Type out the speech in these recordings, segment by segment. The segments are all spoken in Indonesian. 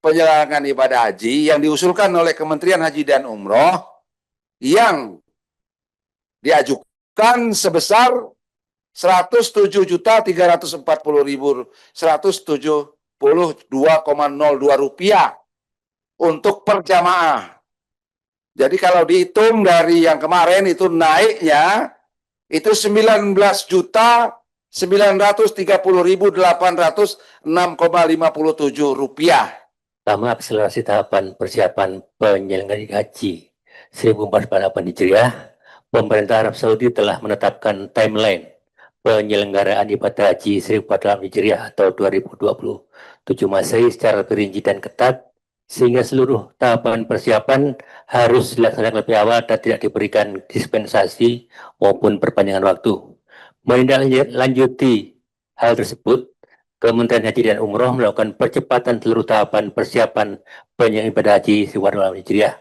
penyelenggaraan ibadah haji yang diusulkan oleh Kementerian Haji dan Umroh yang diajukan sebesar 107.340.172,02 rupiah untuk per jamaah. Jadi kalau dihitung dari yang kemarin itu naiknya itu 19.930.806,57 rupiah. Pertama, akselerasi tahapan persiapan penyelenggaraan haji 1448 Hijriah, pemerintah Arab Saudi telah menetapkan timeline penyelenggaraan ibadah haji 1448 Hijriah atau 2027 Masehi secara perinci dan ketat, sehingga seluruh tahapan persiapan harus dilaksanakan lebih awal dan tidak diberikan dispensasi maupun perpanjangan waktu. Menindaklanjuti hal tersebut, Kementerian Haji dan Umroh melakukan percepatan seluruh tahapan persiapan penyelenggaraan ibadah haji 1448 Hijriah.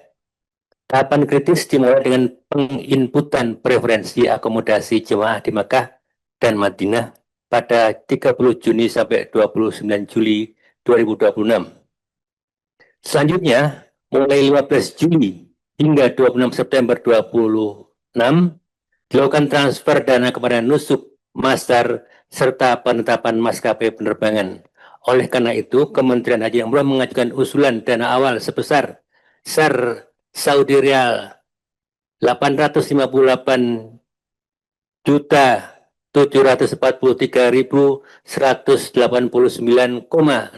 Tahapan kritis dimulai dengan penginputan preferensi akomodasi jemaah di Makkah dan Madinah pada 30 Juni sampai 29 Juli 2026. Selanjutnya, mulai 15 Juli hingga 26 September 2026, dilakukan transfer dana kepada nusuk, masdar, serta penetapan maskapai penerbangan. Oleh karena itu, Kementerian Haji dan Umroh mengajukan usulan dana awal sebesar SAR Saudi Rial 858 juta 743.189,64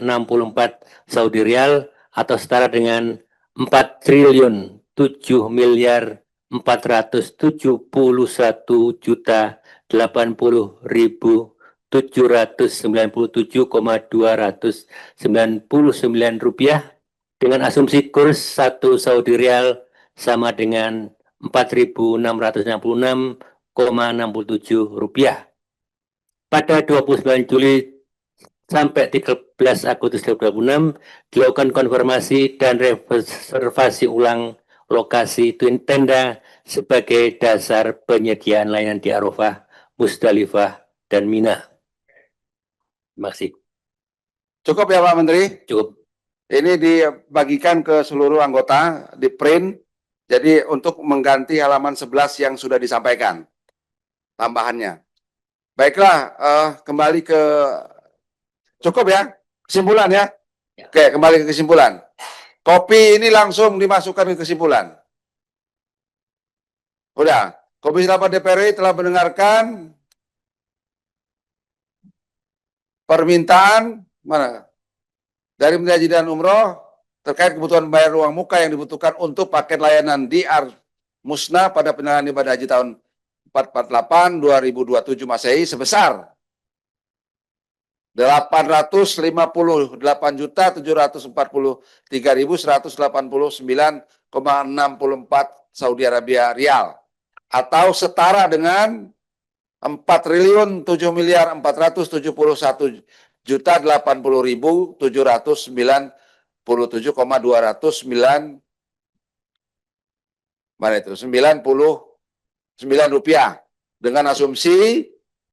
Saudi Rial atau setara dengan 4 triliun 7 miliar 471 juta 80.797,299 rupiah dengan asumsi kurs 1 Saudi Rial sama dengan 4.666,67 rupiah. Pada 29 Juli sampai 13 Agustus 2026 dilakukan konfirmasi dan reservasi ulang lokasi tenda sebagai dasar penyediaan layanan di Arafah, Musdalifah, dan Mina. Terima kasih. Cukup ya Pak Menteri? Cukup. Ini dibagikan ke seluruh anggota, di print, jadi untuk mengganti halaman 11 yang sudah disampaikan, tambahannya. Baiklah, kembali ke, cukup ya, kesimpulan ya? Oke, kembali ke kesimpulan. Kopi ini langsung dimasukkan ke kesimpulan. Udah, Komisi 8 DPR RI telah mendengarkan permintaan mana dari Menteri Haji dan Umroh terkait kebutuhan bayar uang muka yang dibutuhkan untuk paket layanan di Musna pada penyelenggaraan ibadah haji tahun 448 2027 Masehi sebesar 848.743.189,64 Saudi Arabia Rial atau setara dengan 4.071.771,209 mana itu 99 rupiah dengan asumsi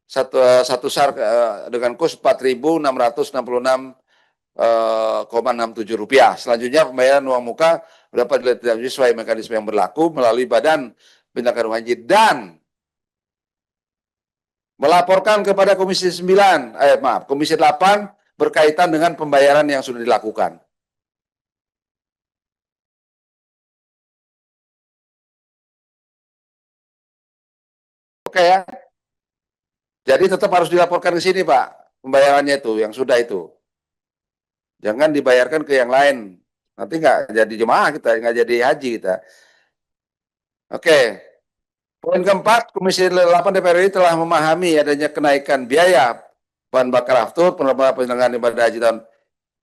satu SAR dengan kurs 4.666,67 rupiah. Selanjutnya pembayaran uang muka dapat dilakukan sesuai mekanisme yang berlaku melalui Badan Penyelenggaraan Haji dan melaporkan kepada Komisi 8 berkaitan dengan pembayaran yang sudah dilakukan. Oke ya. Jadi tetap harus dilaporkan ke sini, Pak, pembayarannya itu, yang sudah itu. Jangan dibayarkan ke yang lain. Nanti nggak jadi jemaah kita, nggak jadi haji kita. Oke. Poin keempat, Komisi 8 DPR RI telah memahami adanya kenaikan biaya bahan bakar aftur penyelenggaraan ibadah haji tahun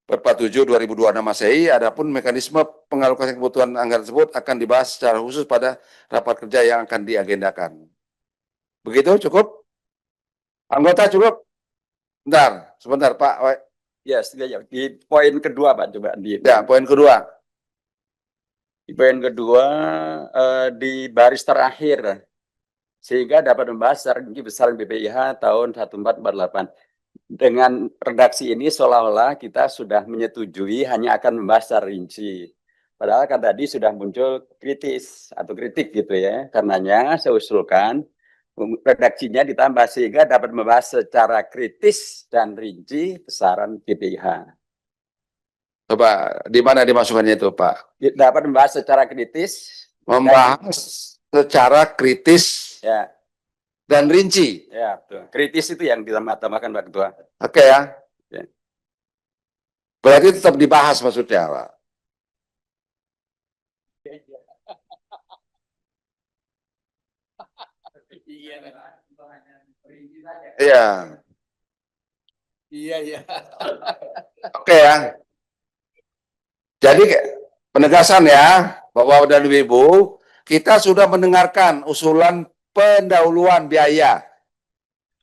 47 2026 Masehi. Adapun mekanisme pengalokasian kebutuhan anggaran tersebut akan dibahas secara khusus pada rapat kerja yang akan diagendakan. Begitu, cukup? Anggota cukup? Sebentar Pak. Ya, di poin kedua Pak, coba di. Ya, poin kedua. Di poin kedua di baris terakhir, sehingga dapat membahas secara rinci besaran BPIH tahun 1448. dengan redaksi ini seolah-olah kita sudah menyetujui hanya akan membahas secara rinci. Padahal kan tadi sudah muncul kritis atau kritik gitu ya. Karenanya saya usulkan redaksinya ditambah sehingga dapat membahas secara kritis dan rinci besaran BPIH. Coba di mana dimasukkannya itu, Pak? Dapat membahas secara kritis. Membahas secara kritis Ya, dan rinci. ya betul. Kritis itu yang ditambahkan Pak Ketua. Oke ya. Ya. Berarti tetap dibahas maksudnya, Pak. Iya. Iya. Oke ya. Jadi penegasan ya, Bapak dan Ibu, kita sudah mendengarkan usulan pendahuluan biaya.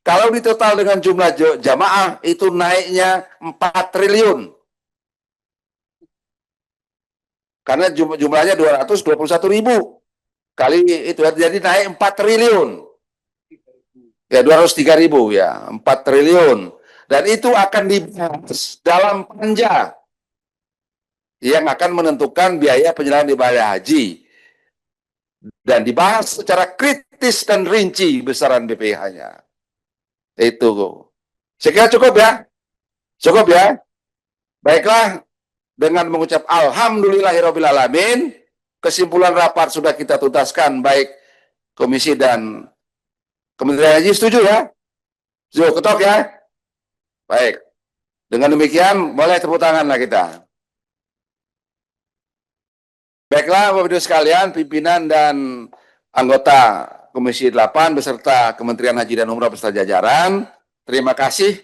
Kalau ditotal dengan jumlah jamaah itu naiknya 4 triliun. Karena jumlahnya 221.000. Kali itu jadi naik 4 triliun. Ya 203.000 ya, 4 triliun. Dan itu akan dibahas dalam panja yang akan menentukan biaya penyelenggaraan ibadah haji. Dan dibahas secara kritis dan rinci besaran BPIH-nya. Itu. Saya kira cukup ya. Cukup ya. Baiklah, dengan mengucap alhamdulillahirrabbilalamin, kesimpulan rapat sudah kita tuntaskan, baik komisi dan Kementerian Haji. Setuju ya? Setuju, ketok ya? Baik. Dengan demikian, boleh tepuk tangan lah kita. Baiklah, Bapak Ibu sekalian, pimpinan dan anggota Komisi 8 beserta Kementerian Haji dan Umrah beserta jajaran, terima kasih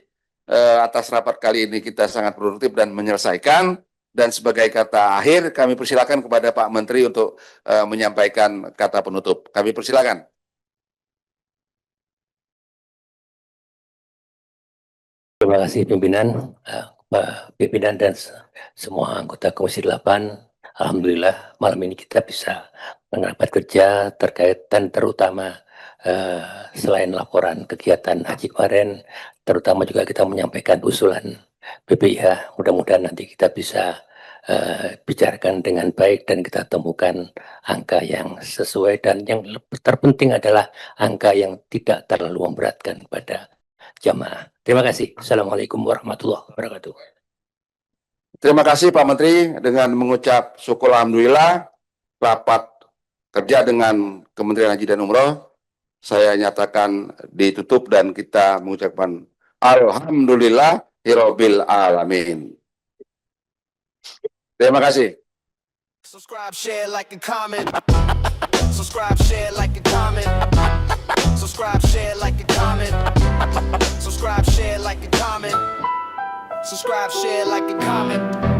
atas rapat kali ini, kita sangat produktif dan menyelesaikan. Dan sebagai kata akhir, kami persilakan kepada Pak Menteri untuk menyampaikan kata penutup. Kami persilakan. Terima kasih pimpinan, pimpinan dan semua anggota Komisi 8. Alhamdulillah malam ini kita bisa merapat kerja terkait dan terutama selain laporan kegiatan haji kemarin, terutama juga kita menyampaikan usulan BPIH. Mudah-mudahan nanti kita bisa bicarakan dengan baik dan kita temukan angka yang sesuai, dan yang terpenting adalah angka yang tidak terlalu memberatkan pada jamaah. Terima kasih. Assalamualaikum warahmatullahi wabarakatuh. Terima kasih Pak Menteri. Dengan mengucap syukur alhamdulillah, rapat kerja dengan Kementerian Haji dan Umroh saya nyatakan ditutup dan kita mengucapkan alhamdulillahirabbil alamin. Terima kasih. Subscribe, share, like, and comment. Subscribe, share, like, and comment. Subscribe, share, like, and comment. Subscribe, share, like, and comment. Subscribe, share, like, and comment.